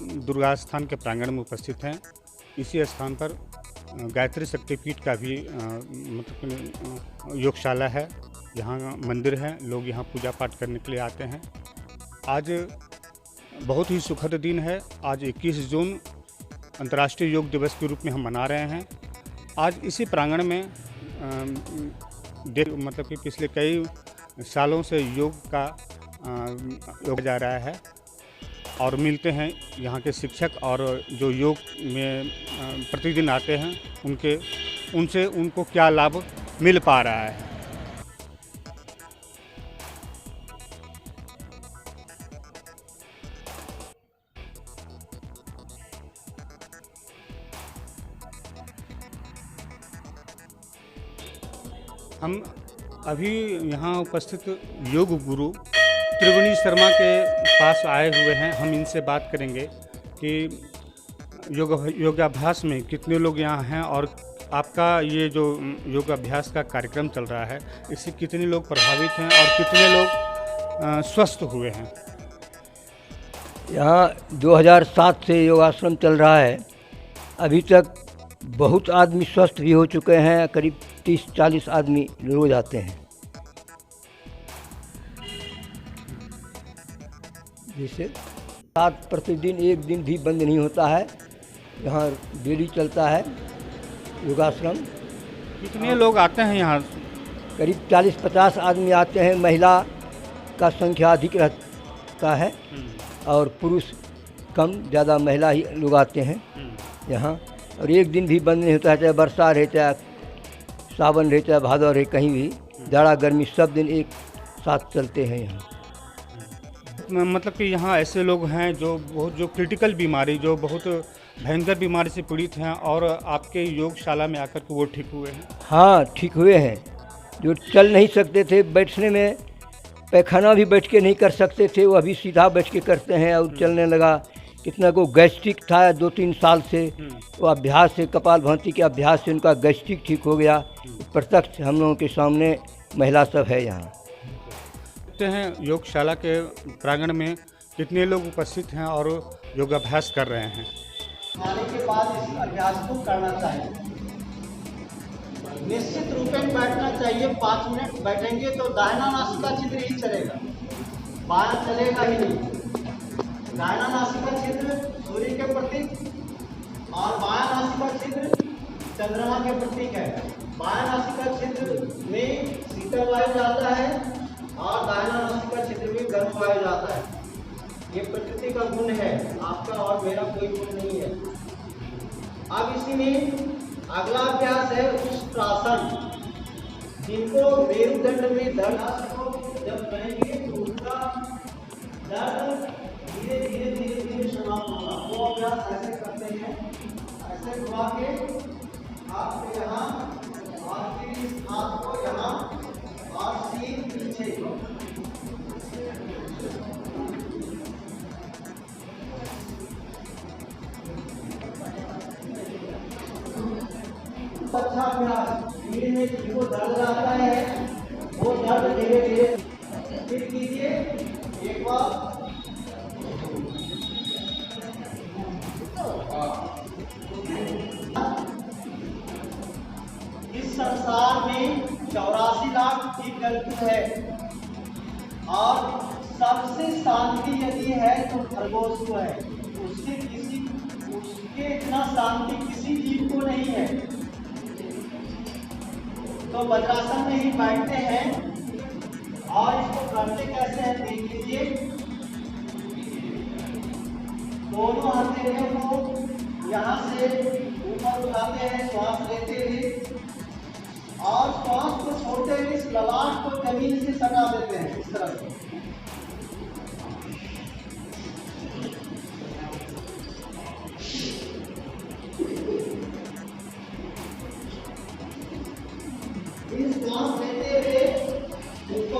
दुर्गा स्थान के प्रांगण में उपस्थित हैं। इसी स्थान पर गायत्री शक्तिपीठ का भी मतलब योगशाला है। यहाँ मंदिर है, लोग यहाँ पूजा पाठ करने के लिए आते हैं। आज बहुत ही सुखद दिन है। आज 21 जून अंतर्राष्ट्रीय योग दिवस के रूप में हम मना रहे हैं। आज इसी प्रांगण में मतलब कि पिछले कई सालों से योग का योग जा रहा है और मिलते हैं यहाँ के शिक्षक और जो योग में प्रतिदिन आते हैं उनसे उनको क्या लाभ मिल पा रहा है। हम अभी यहाँ उपस्थित योग गुरु त्रिवेणी शर्मा के पास आए हुए हैं। हम इनसे बात करेंगे कि योगाभ्यास में कितने लोग यहाँ हैं और आपका ये जो योगाभ्यास का कार्यक्रम चल रहा है इससे कितने लोग प्रभावित हैं और कितने लोग स्वस्थ हुए हैं। यहाँ 2007 से योगाश्रम चल रहा है। अभी तक बहुत आदमी स्वस्थ भी हो चुके हैं। करीब 30-40 आदमी रोज आते हैं। जिससे साथ प्रतिदिन एक दिन भी बंद नहीं होता है। यहाँ डेली चलता है योगाश्रम। कितने लोग आते हैं यहाँ? करीब 40-50 आदमी आते हैं। महिला का संख्या अधिक रहता है और पुरुष कम, ज़्यादा महिला ही लोग आते हैं यहाँ। और एक दिन भी बंद नहीं होता है, चाहे बरसात रहे, चाहे सावन रहे, चाहे भादौ रहे, कहीं भी जाड़ा गर्मी सब दिन एक साथ चलते हैं यहाँ। मतलब कि यहाँ ऐसे लोग हैं जो क्रिटिकल बीमारी, जो बहुत भयंकर बीमारी से पीड़ित हैं और आपके योगशाला में आकर के वो ठीक हुए हैं। हाँ, ठीक हुए हैं। जो चल नहीं सकते थे, बैठने में पैखाना भी बैठ के नहीं कर सकते थे, वो अभी सीधा बैठ के करते हैं और चलने लगा। कितना को गैस्ट्रिक था 2-3 साल से, वो अभ्यास से, कपाल भाती के अभ्यास से उनका गैस्ट्रिक ठीक हो गया। प्रत्यक्ष हम लोगों के सामने महिला सब है यहाँ। हैं योगशाला के प्रांगण में कितने लोग उपस्थित हैं और योगाभ्यास कर रहे हैं। खाने के बाद इस अभ्यास को करना चाहिए। निश्चित रूप में बैठना चाहिए। 5 मिनट बैठेंगे तो दाहिना नासिका छिद्र ही चलेगा, बायां चलेगा ही नहीं। दाहिना नासिका छिद्र सूर्य के प्रतीक और बायां नासिका छिद्र चंद्रमा के प्रतीक है। बायां नासिका छिद्र में शीतल वायु जाता है और दाहिना नासिका छिद्र में गर्म वायु जाता है। ये प्रकृति का गुण है, आपका और मेरा कोई गुण नहीं है। अब इसी में अगला अभ्यास है उष्ट्रासन। जिनको मेरुदंड में दर्द हो, जब करेंगे तो उसका दर्द धीरे धीरे धीरे धीरे समाप्त होगा। वो अभ्यास ऐसे करते हैं, ऐसे घुमा के आपको यहाँ और फिर इस हाथ को यहाँ और सीन पीछे। अच्छा अभ्यास। धीरे में जिनको दर्द आता है वो दर्द धीरे धीरे फिर कीजिए एक बार। इस संसार में 84 लाख की गलती है और सबसे शांति यदि है तो खरगोश को है। उसके इतना शांति किसी जीव को नहीं है। तो वज्रासन में ही बैठते हैं और इसको करते कैसे हैं देख लीजिए। दोनों हथेलियों को यहाँ से ऊपर उठाते हैं श्वास लेते हुए और श्वास को छोड़ते हुए इस ललाट को जमीन से सटा देते हैं इस तरह से।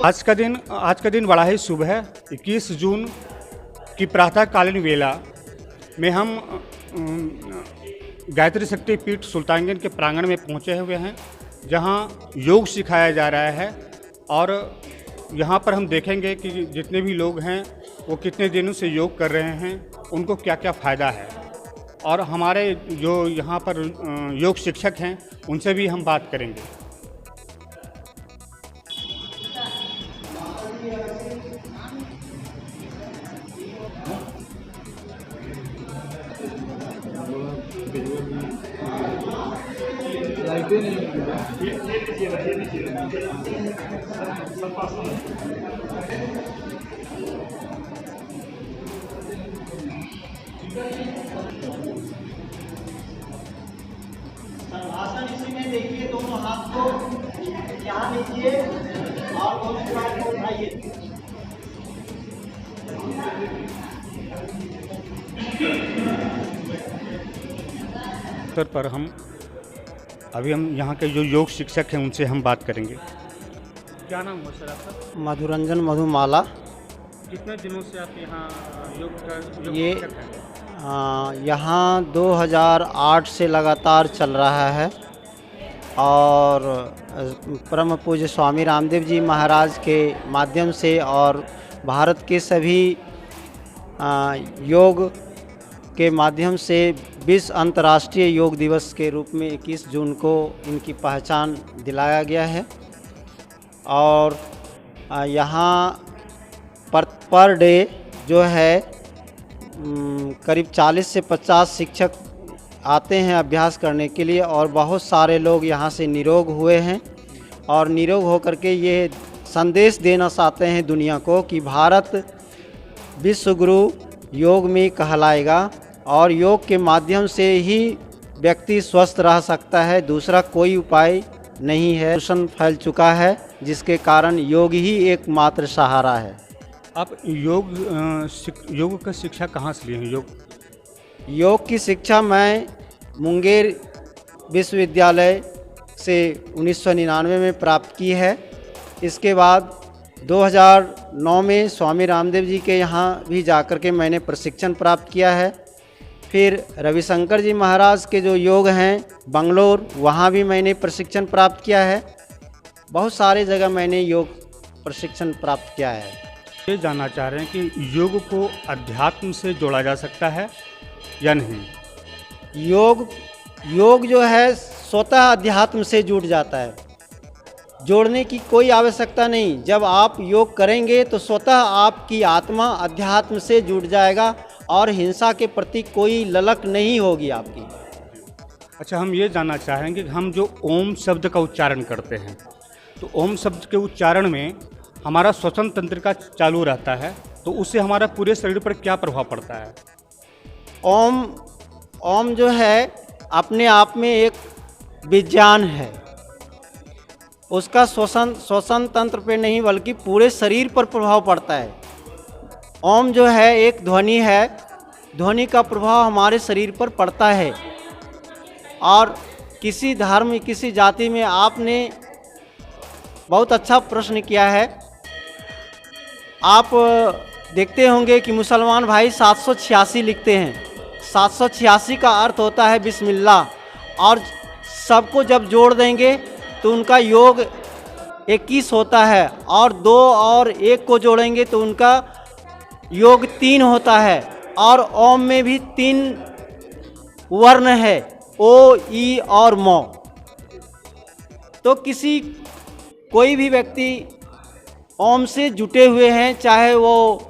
आज का दिन बड़ा ही शुभ है। 21 जून की प्रातःकालीन वेला में हम गायत्री शक्तिपीठ सुल्तानगंज के प्रांगण में पहुंचे हुए हैं, जहां योग सिखाया जा रहा है। और यहाँ पर हम देखेंगे कि जितने भी लोग हैं वो कितने दिनों से योग कर रहे हैं, उनको क्या क्या फ़ायदा है, और हमारे जो यहाँ पर योग शिक्षक हैं उनसे भी हम बात करेंगे। आसन इसी में देखिए, दोनों हाथ को यहाँ लीजिए और दोनों पैर को उठाइए। स्तर पर हम यहाँ के जो योग शिक्षक हैं उनसे हम बात करेंगे। क्या नाम हुआ सर आपका? मधुरंजन मधुमाला। कितने दिनों से आप यहाँ योग ये शिक्षक हैं? यहाँ 2008 से लगातार चल रहा है और परम पूज्य स्वामी रामदेव जी महाराज के माध्यम से और भारत के सभी योग के माध्यम से 20 अंतर्राष्ट्रीय योग दिवस के रूप में 21 जून को इनकी पहचान दिलाया गया है। और यहाँ पर डे जो है करीब 40 से 50 शिक्षक आते हैं अभ्यास करने के लिए, और बहुत सारे लोग यहाँ से निरोग हुए हैं और निरोग होकर के ये संदेश देना चाहते हैं दुनिया को कि भारत विश्व गुरु योग में कहलाएगा और योग के माध्यम से ही व्यक्ति स्वस्थ रह सकता है, दूसरा कोई उपाय नहीं है। प्रदूषण फैल चुका है जिसके कारण योग ही एकमात्र सहारा है। आप योग का शिक्षा कहाँ से लिए हैं? योग की शिक्षा मैं मुंगेर विश्वविद्यालय से 1999 में प्राप्त की है। इसके बाद 2009 में स्वामी रामदेव जी के यहाँ भी जाकर के मैंने प्रशिक्षण प्राप्त किया है। फिर रविशंकर जी महाराज के जो योग हैं बंगलोर, वहाँ भी मैंने प्रशिक्षण प्राप्त किया है। बहुत सारे जगह मैंने योग प्रशिक्षण प्राप्त किया है। ये जानना चाह रहे हैं कि योग को अध्यात्म से जोड़ा जा सकता है या नहीं? योग जो है स्वतः अध्यात्म से जुड़ जाता है, जोड़ने की कोई आवश्यकता नहीं। जब आप योग करेंगे तो स्वतः आपकी आत्मा अध्यात्म से जुड़ जाएगा और हिंसा के प्रति कोई ललक नहीं होगी आपकी। अच्छा, हम ये जानना चाहेंगे कि हम जो ओम शब्द का उच्चारण करते हैं, तो ओम शब्द के उच्चारण में हमारा श्वसन तंत्रिका चालू रहता है, तो उससे हमारा पूरे शरीर पर क्या प्रभाव पड़ता है? ओम जो है अपने आप में एक विज्ञान है, उसका श्वसन तंत्र पे नहीं बल्कि पूरे शरीर पर प्रभाव पड़ता है। ओम जो है एक ध्वनि है, ध्वनि का प्रभाव हमारे शरीर पर पड़ता है। और किसी धर्म किसी जाति में आपने बहुत अच्छा प्रश्न किया है। आप देखते होंगे कि मुसलमान भाई 786 लिखते हैं। 786 का अर्थ होता है बिस्मिल्लाह, और सबको जब जोड़ देंगे तो उनका योग 21 होता है, और 2 और 1 को जोड़ेंगे तो उनका योग 3 होता है। और ओम में भी 3 वर्ण है, ओ, ई और मो। तो कोई भी व्यक्ति ओम से जुटे हुए हैं, चाहे वो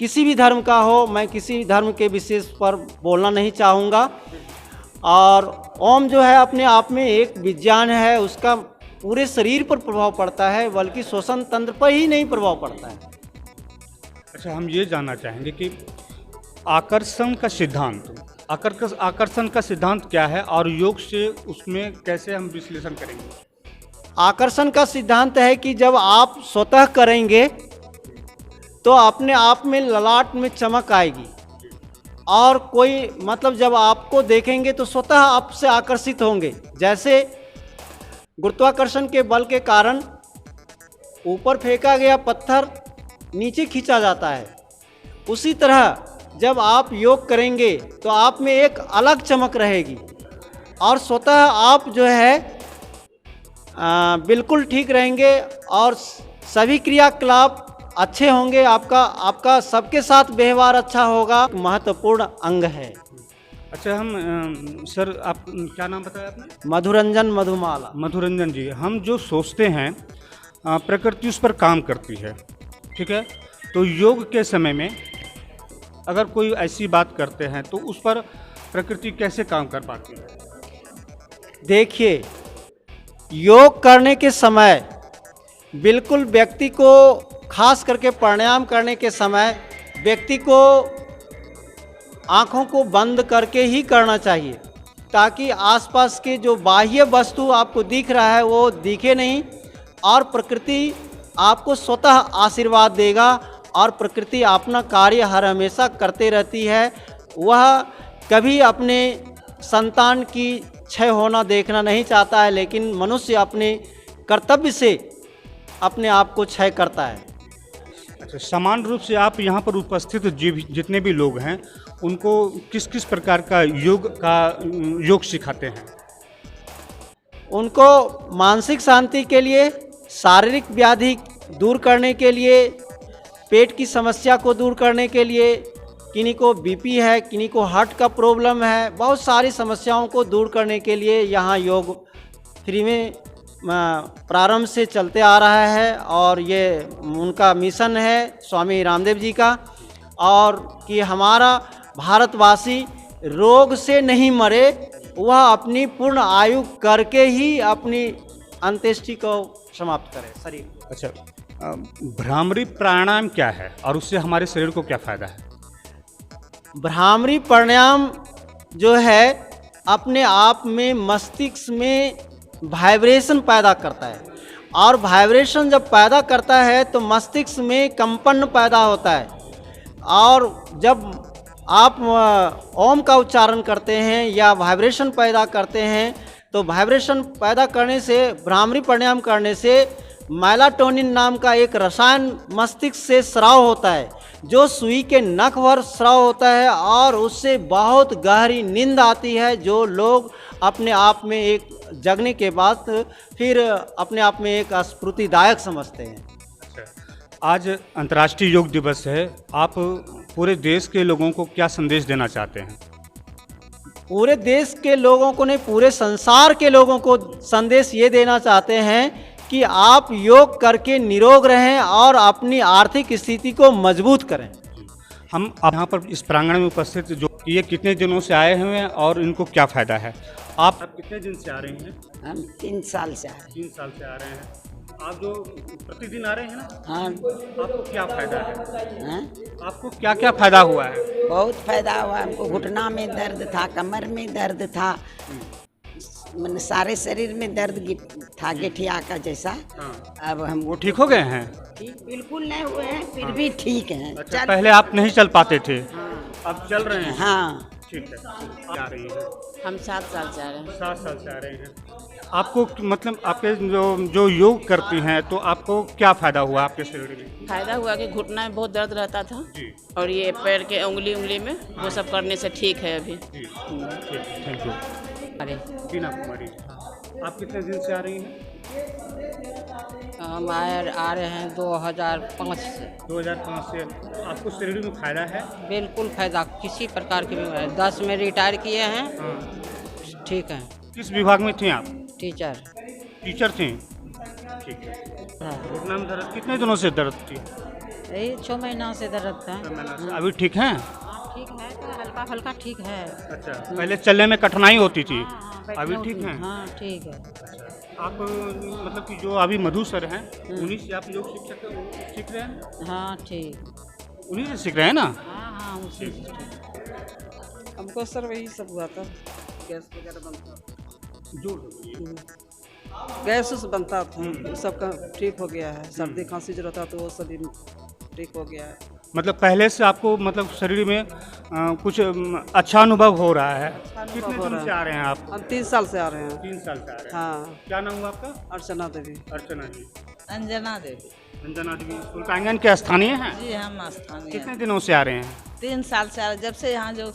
किसी भी धर्म का हो, मैं किसी धर्म के विशेष पर बोलना नहीं चाहूँगा। और ओम जो है अपने आप में एक विज्ञान है, उसका पूरे शरीर पर प्रभाव पड़ता है, बल्कि श्वसन तंत्र पर ही नहीं प्रभाव पड़ता है। अच्छा, हम ये जानना चाहेंगे कि आकर्षण का सिद्धांत क्या है और योग से उसमें कैसे हम विश्लेषण करेंगे? आकर्षण का सिद्धांत है कि जब आप स्वतः करेंगे तो अपने आप में ललाट में चमक आएगी, और कोई मतलब जब आपको देखेंगे तो स्वतः आपसे आकर्षित होंगे। जैसे गुरुत्वाकर्षण के बल के कारण ऊपर फेंका गया पत्थर नीचे खींचा जाता है, उसी तरह जब आप योग करेंगे तो आप में एक अलग चमक रहेगी और स्वतः आप जो है बिल्कुल ठीक रहेंगे और सभी क्रियाकलाप अच्छे होंगे, आपका सबके साथ व्यवहार अच्छा होगा, महत्वपूर्ण अंग है। अच्छा, हम सर, आप क्या नाम बताया आपने? मधुरंजन मधुमाला। मधुरंजन जी, हम जो सोचते हैं प्रकृति उस पर काम करती है, ठीक है। तो योग के समय में अगर कोई ऐसी बात करते हैं तो उस पर प्रकृति कैसे काम कर पाती है? देखिए, योग करने के समय बिल्कुल व्यक्ति को, खास करके प्राणायाम करने के समय व्यक्ति को आँखों को बंद करके ही करना चाहिए, ताकि आसपास के जो बाह्य वस्तु आपको दिख रहा है वो दिखे नहीं, और प्रकृति आपको स्वतः आशीर्वाद देगा, और प्रकृति अपना कार्य हर हमेशा करते रहती है। वह कभी अपने संतान की क्षय होना देखना नहीं चाहता है, लेकिन मनुष्य अपने कर्तव्य से अपने आप को क्षय करता है। अच्छा, समान रूप से आप यहाँ पर उपस्थित जितने भी लोग हैं उनको किस किस प्रकार का योग सिखाते हैं? उनको मानसिक शांति के लिए, शारीरिक व्याधि दूर करने के लिए, पेट की समस्या को दूर करने के लिए, किन्हीं को बीपी है, किन्हीं को हार्ट का प्रॉब्लम है, बहुत सारी समस्याओं को दूर करने के लिए यहाँ योग फ्री में प्रारंभ से चलते आ रहा है। और ये उनका मिशन है स्वामी रामदेव जी का, और कि हमारा भारतवासी रोग से नहीं मरे, वह अपनी पूर्ण आयु करके ही अपनी अंत्येष्टि को समाप्त करे शरीर। अच्छा, भ्रामरी प्राणायाम क्या है और उससे हमारे शरीर को क्या फायदा है? भ्रामरी प्राणायाम जो है अपने आप में मस्तिष्क में वाइब्रेशन पैदा करता है, और वाइब्रेशन जब पैदा करता है तो मस्तिष्क में कंपन पैदा होता है, और जब आप ओम का उच्चारण करते हैं या वाइब्रेशन पैदा करते हैं, तो वाइब्रेशन पैदा करने से, भ्रामरी प्राणायाम करने से मेलाटोनिन नाम का एक रसायन मस्तिष्क से स्राव होता है, जो सुई के नख भर स्राव होता है, और उससे बहुत गहरी नींद आती है, जो लोग अपने आप में एक जगने के बाद फिर अपने आप में एक स्फूर्तिदायक समझते हैं। आज अंतर्राष्ट्रीय योग दिवस है, आप पूरे देश के लोगों को क्या संदेश देना चाहते हैं? पूरे देश के लोगों को नहीं, पूरे संसार के लोगों को संदेश ये देना चाहते हैं कि आप योग करके निरोग रहें और अपनी आर्थिक स्थिति को मजबूत करें। हम अब यहाँ पर इस प्रांगण में उपस्थित जो ये कितने दिनों से आए हुए हैं और इनको क्या फ़ायदा है? आप कितने दिन से आ रहे हैं? हम 3 साल से आ रहे हैं। 3 साल से आ रहे हैं। आप जो प्रतिदिन आ रहे हैं ना, हाँ, आपको क्या फ़ायदा है? हाँ? आपको क्या क्या फ़ायदा हुआ है? बहुत फायदा हुआ हमको। घुटना में दर्द था, कमर में दर्द था, मैंने सारे शरीर में दर्द था, गठिया का जैसा। हाँ। अब हम वो ठीक हो गए हैं? ठीक बिल्कुल नहीं हुए हैं, फिर भी ठीक हैं। अच्छा, पहले आप नहीं चल पाते थे, अब चल रहे हैं? हाँ, ठीक है। आ रही है? हम 7 साल से आ रहे हैं। 7 साल से आ रहे हैं। आपको मतलब आपके जो योग करती हैं तो आपको क्या फ़ायदा हुआ आपके शरीर में? फायदा हुआ कि घुटना में बहुत दर्द रहता था जी, और ये पैर के उंगली में वो सब करने से ठीक है अभी। जी, ठीक, थैंक यू। अरे बीना कुमारी, आप कितने दिन से आ रही हैं? हम आ रहे हैं 2005 से। 2005 से। आपको शरीर में फायदा है? बिल्कुल फायदा, किसी प्रकार की बीमारी। 10 में रिटायर किए हैं, हाँ। ठीक है। किस विभाग में थे आप? टीचर। टीचर थे? ठीक है। हाँ, घुटना में दर्द कितने दिनों से दर्द थी? यही 6 महीना से दर्द था। अभी ठीक है? ठीक है, तो हल्का फल्का ठीक है। अच्छा, पहले चलने में कठिनाई होती थी, बैठने अभी उठने- ठीक है? हाँ, ठीक है। आप मतलब कि जो अभी मधु सर हैं उन्हीं से आप योग सीख रहे हैं? हाँ, ठीक। उन्हीं से सीख रहे हैं ना? हाँ हाँ, उसी से ठीक। हमको सर वही सब हुआ था, गैस वगैरह बनता था, गैस उस बनता था, सबका ठीक हो गया है। सर्दी खांसी जो रहता तो वो सभी ठीक हो गया है। मतलब पहले से आपको मतलब शरीर में कुछ अच्छा अनुभव हो रहा है? कितने हो दिन रहा से है। आ रहे हैं आप? हम 3 साल से आ रहे हैं। 3 साल से आ रहे हैं। हाँ, क्या नाम हुआ आपका? अर्चना देवी। अर्चना जी। अंजना देवी। अंजना जी सुल्तानगंज के स्थानीय हैं? जी, हम स्थानीय। कितने दिनों से आ रहे हैं? 3 साल से आ, जब से यहाँ जो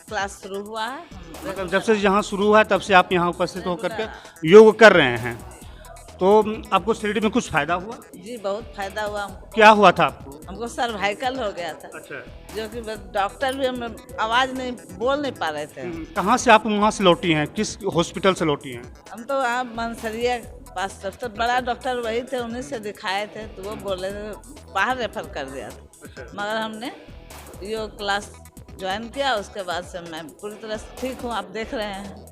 क्लास शुरू हुआ है। मतलब जब से यहाँ शुरू हुआ है तब से आप यहाँ उपस्थित होकर के योग कर रहे हैं, तो आपको शरीर में कुछ फायदा हुआ? जी, बहुत फायदा हुआ हमको। क्या हुआ था आपको? हमको सर्वाइकल हो गया था, अच्छा। जो कि डॉक्टर भी हम आवाज़ नहीं बोल नहीं पा रहे थे। कहाँ से आप वहाँ से लौटी हैं, किस हॉस्पिटल से लौटी हैं? हम तो वहाँ मनसरिया पास सबसे बड़ा डॉक्टर वही थे, उन्हीं से दिखाए थे, तो वो बोले बाहर रेफर कर दिया था। मगर हमने योग क्लास ज्वाइन किया, उसके बाद से मैं पूरी तरह से ठीक हूँ, आप देख रहे हैं।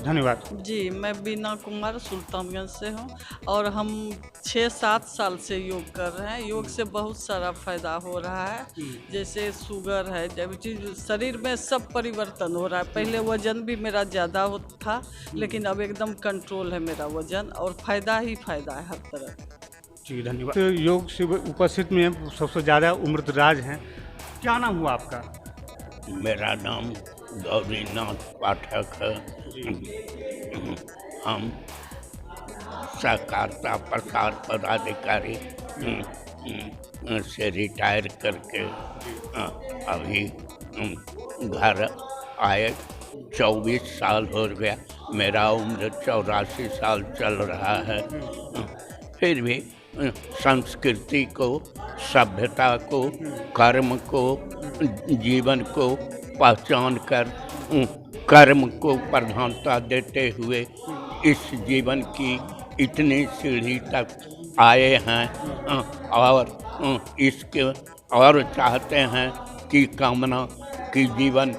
धन्यवाद। जी, मैं बीना कुमार सुल्तानगंज से हूँ और हम 6-7 साल से योग कर रहे हैं। योग से बहुत सारा फायदा हो रहा है, जैसे शुगर है, जब चीज़ शरीर में सब परिवर्तन हो रहा है। पहले वजन भी मेरा ज़्यादा था, लेकिन अब एकदम कंट्रोल है मेरा वजन और फायदा ही फायदा है हर तरह। जी धन्यवाद। तो योग शिविर उपस्थित में सबसे ज़्यादा उम्रदराज हैं, क्या नाम हुआ आपका? मेरा नाम गौरीनाथ पाठक है। हम सहकारिता प्रसार पदाधिकारी से रिटायर करके अभी घर आए। 24 साल हो गया, मेरा उम्र 84 साल चल रहा है। फिर भी संस्कृति को, सभ्यता को, कर्म को, जीवन को पहचान कर कर्म को प्रधानता देते हुए इस जीवन की इतनी सीढ़ी तक आए हैं और इसके और चाहते हैं कि कामना कि जीवन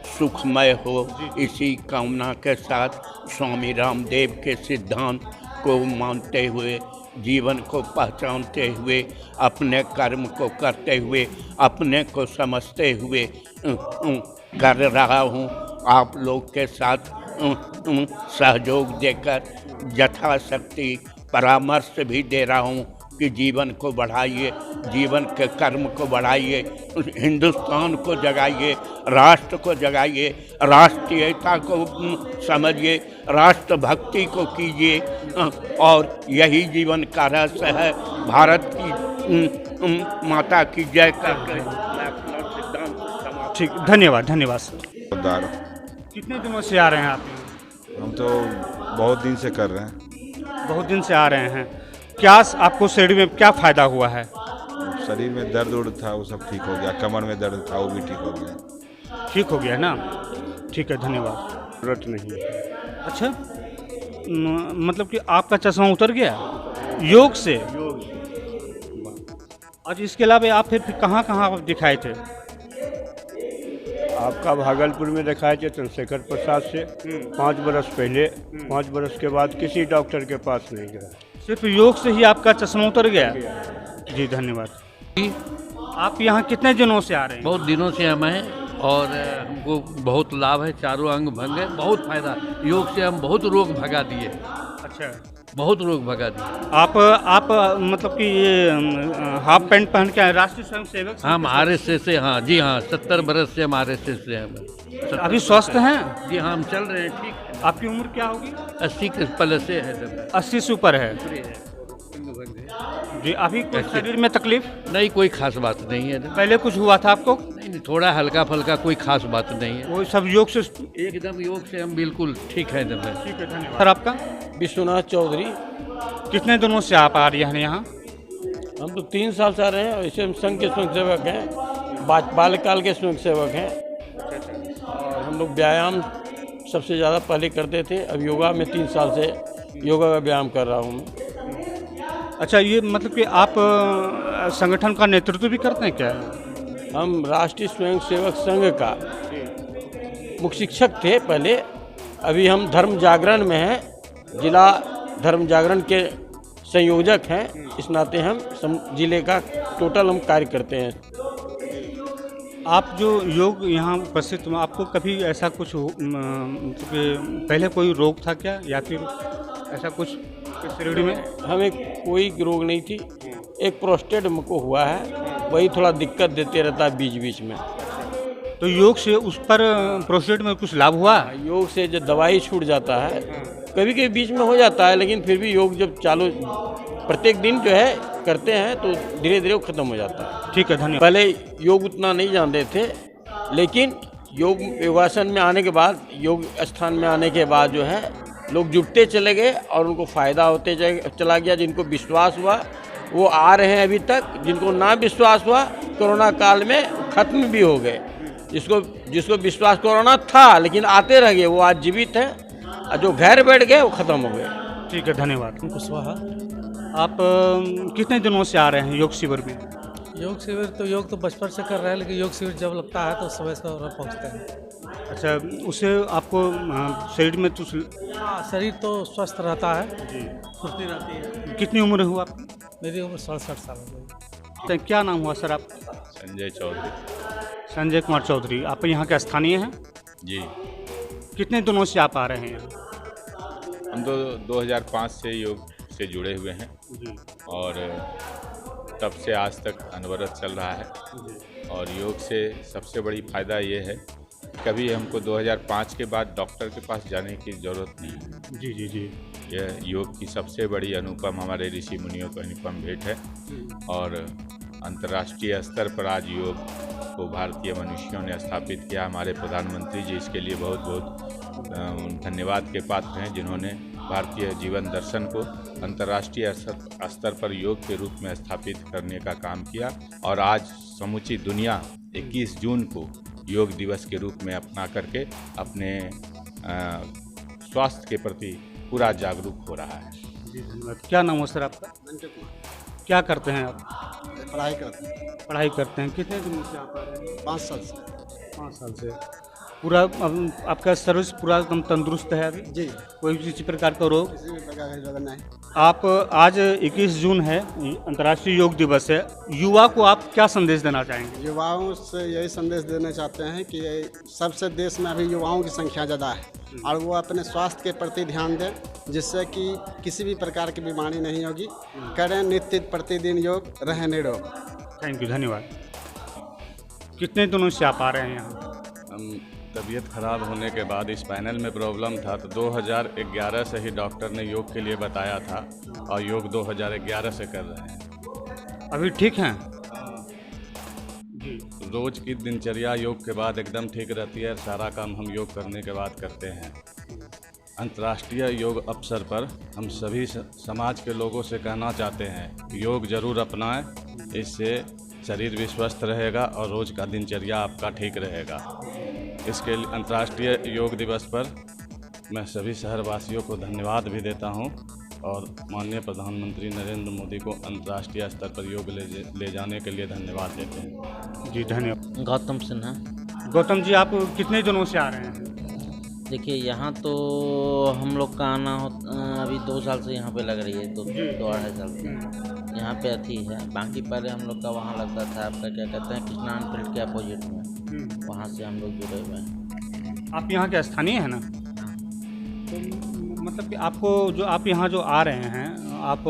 सुखमय हो। इसी कामना के साथ स्वामी रामदेव के सिद्धांत को मानते हुए, जीवन को पहचानते हुए, अपने कर्म को करते हुए, अपने को समझते हुए कर रहा हूँ। आप लोग के साथ सहयोग देकर यथाशक्ति परामर्श भी दे रहा हूँ कि जीवन को बढ़ाइए, जीवन के कर्म को बढ़ाइए, हिंदुस्तान को जगाइए, राष्ट्र को जगाइए, राष्ट्रीयता को समझिए, राष्ट्रभक्ति को कीजिए और यही जीवन का रहस्य है। भारत की माता की जय करके मैं अपना सिद्धांत। ठीक, धन्यवाद। धन्यवाद सर। कितने दिनों से आ रहे हैं आप? हम तो बहुत दिन से कर रहे हैं। बहुत दिन से आ रहे हैं। क्या आपको शरीर में क्या फायदा हुआ है? शरीर में दर्द उर्द था, वो सब ठीक हो गया। कमर में दर्द था, वो भी ठीक हो गया। ठीक हो गया ना? ठीक है, धन्यवाद। जरूरत नहीं है। अच्छा, मतलब कि आपका चश्मा उतर गया योग से? आज इसके अलावा आप फिर कहाँ कहाँ दिखाए थे? आपका भागलपुर में दिखाए थे चंद्रशेखर प्रसाद से 5 बरस पहले। 5 बरस के बाद किसी डॉक्टर के पास नहीं गया। सिर्फ योग से ही आपका चश्मा उतर गया? जी धन्यवाद। आप यहाँ कितने दिनों से आ रहे हैं? बहुत दिनों से हम हैं और हमको बहुत लाभ है। चारों अंग भंग है, बहुत फायदा। योग से हम बहुत रोग भगा दिए। अच्छा, बहुत रोग भगा दिए। आप मतलब कि ये हाफ पैंट पहन के राष्ट्रीय स्वयं सेवक? हम RSS से, हाँ जी हाँ, 70 बरस से हम RSS से हैं। अभी स्वस्थ हैं? जी हाँ, हम चल रहे हैं ठीक। आपकी उम्र क्या होगी? 80 के प्लस से है। 80 से ऊपर है जी। अभी कोई शरीर में तकलीफ? नहीं, कोई खास बात नहीं है। पहले कुछ हुआ था आपको? नहीं, थोड़ा हल्का फल्का, कोई खास बात नहीं है। वो सब योग से? एकदम योग से हम बिल्कुल ठीक है। ठीक है, धन्यवाद। सर आपका? विश्वनाथ चौधरी। कितने दिनों से आप आ रहे हैं यहाँ? हम तो 3 साल से आ रहे हैं। वैसे हम संघ के स्वयंसेवक हैं, बाल्यकाल के स्वयंसेवक हैं और हम लोग व्यायाम सबसे ज़्यादा पहले करते थे। अब योगा में 3 साल से योगा का व्यायाम कर रहा हूँ मैं। अच्छा, ये मतलब कि आप संगठन का नेतृत्व भी करते हैं क्या? हम राष्ट्रीय स्वयंसेवक संघ का मुख्य शिक्षक थे पहले। अभी हम धर्म जागरण में हैं, जिला धर्म जागरण के संयोजक हैं। इस नाते हम जिले का टोटल हम कार्य करते हैं। आप जो योग यहाँ उपस्थित हुआ, आपको कभी ऐसा कुछ मतलब पहले कोई रोग था क्या, या फिर ऐसा कुछ शरीर में? हमें कोई रोग नहीं थी। एक प्रोस्टेट हमको हुआ है, वही थोड़ा दिक्कत देते रहता है बीच बीच में। तो योग से उस पर प्रोस्टेट में कुछ लाभ हुआ? योग से जो दवाई छूट जाता है, कभी कभी बीच में हो जाता है, लेकिन फिर भी योग जब चालू प्रत्येक दिन जो है करते हैं तो धीरे धीरे वो खत्म हो जाता है। ठीक है, धन्यवाद। पहले योग उतना नहीं जानते थे, लेकिन योगासन में आने के बाद, योग स्थान में आने के बाद जो है लोग जुटते चले गए और उनको फ़ायदा होते चला गया। जिनको विश्वास हुआ वो आ रहे हैं अभी तक, जिनको ना विश्वास हुआ कोरोना काल में खत्म भी हो गए। जिसको विश्वास कोरोना था लेकिन आते रह गए, वो आज जीवित है, और जो घर बैठ गए वो खत्म हो गए। ठीक है, धन्यवाद। कुशवाहा, आप कितने दिनों से आ रहे हैं योग शिविर में? योग शिविर तो योग तो बचपन से कर रहे हैं, लेकिन योग शिविर जब लगता है तो समय से पहुँचते हैं। अच्छा, उससे आपको शरीर में तो शरीर तो स्वस्थ रहता है जी, फुर्ती रहती है। कितनी उम्र हुआ आपकी? मेरी उम्र 67 साल हो गई। तो क्या नाम हुआ सर आपका? संजय चौधरी। संजय कुमार चौधरी, आप यहाँ के स्थानीय हैं? जी। कितने दिनों से आप आ रहे हैं? हम तो 2005 से योग से जुड़े हुए हैं जी। और तब से आज तक अनवरत चल रहा है। और योग से सबसे बड़ी फ़ायदा ये है, कभी हमको 2005 के बाद डॉक्टर के पास जाने की ज़रूरत नहीं है। जी जी जी। यह योग की सबसे बड़ी अनुपम, हमारे ऋषि मुनियों को अनुपम भेंट है। और अंतर्राष्ट्रीय स्तर पर आज योग को भारतीय मनुष्यों ने स्थापित किया। हमारे प्रधानमंत्री जी इसके लिए बहुत बहुत धन्यवाद के पात्र हैं, जिन्होंने भारतीय जीवन दर्शन को अंतर्राष्ट्रीय स्तर पर योग के रूप में स्थापित करने का काम किया। और आज समूची दुनिया 21 जून को योग दिवस के रूप में अपना करके अपने स्वास्थ्य के प्रति पूरा जागरूक हो रहा है। जी धन्यवाद। क्या नाम हो सर आपका? क्या करते हैं आप? पढ़ाई करते हैं। पढ़ाई करते हैं। कितने दिनों से आप आ रहे हैं? 5 साल से। 5 साल से। पूरा आपका सर्विस पूरा एकदम तंदुरुस्त है अभी? जी। कोई किसी प्रकार का रोग? किसी भी प्रकार का रोग नहीं। आप आज 21 जून है, अंतर्राष्ट्रीय योग दिवस है, युवा को आप क्या संदेश देना चाहेंगे? युवाओं से यही संदेश देना चाहते हैं कि सबसे देश में अभी युवाओं की संख्या ज़्यादा है और वो अपने स्वास्थ्य के प्रति ध्यान दें, जिससे कि किसी भी प्रकार की बीमारी नहीं होगी। करें नित्य प्रतिदिन योग, रहें निरोग। थैंक यू, धन्यवाद। कितने दिनों से आप आ रहे हैं यहाँ? तबीयत खराब होने के बाद इस पैनल में प्रॉब्लम था, तो 2011 से ही डॉक्टर ने योग के लिए बताया था और योग 2011 से कर रहे हैं। अभी ठीक हैं? जी। रोज की दिनचर्या योग के बाद एकदम ठीक रहती है। सारा काम हम योग करने के बाद करते हैं। अंतर्राष्ट्रीय योग अवसर पर हम सभी समाज के लोगों से कहना चाहते हैं कि योग जरूर अपनाएं, इससे शरीर भी स्वस्थ रहेगा और रोज़ का दिनचर्या आपका ठीक रहेगा। इसके लिए अंतर्राष्ट्रीय योग दिवस पर मैं सभी शहरवासियों को धन्यवाद भी देता हूं और माननीय प्रधानमंत्री नरेंद्र मोदी को अंतर्राष्ट्रीय स्तर पर योग ले जाने के लिए धन्यवाद देते हैं। जी धन्यवाद। गौतम सिन्हा। गौतम जी, आप कितने दिनों से आ रहे हैं? देखिए, यहाँ तो हम लोग का आना अभी 2 साल से यहाँ पे लग रही है, 2-2.5 साल से यहाँ पे अथी है। बाकी पहले हम लोग का वहाँ लगता था, आपका क्या कहते हैं, कृष्णान फील्ड के अपोजिट में, वहाँ से हम लोग जुड़े हुए हैं। आप यहाँ के स्थानीय हैं ना? तो मतलब कि आपको जो आप यहाँ जो आ रहे हैं, आप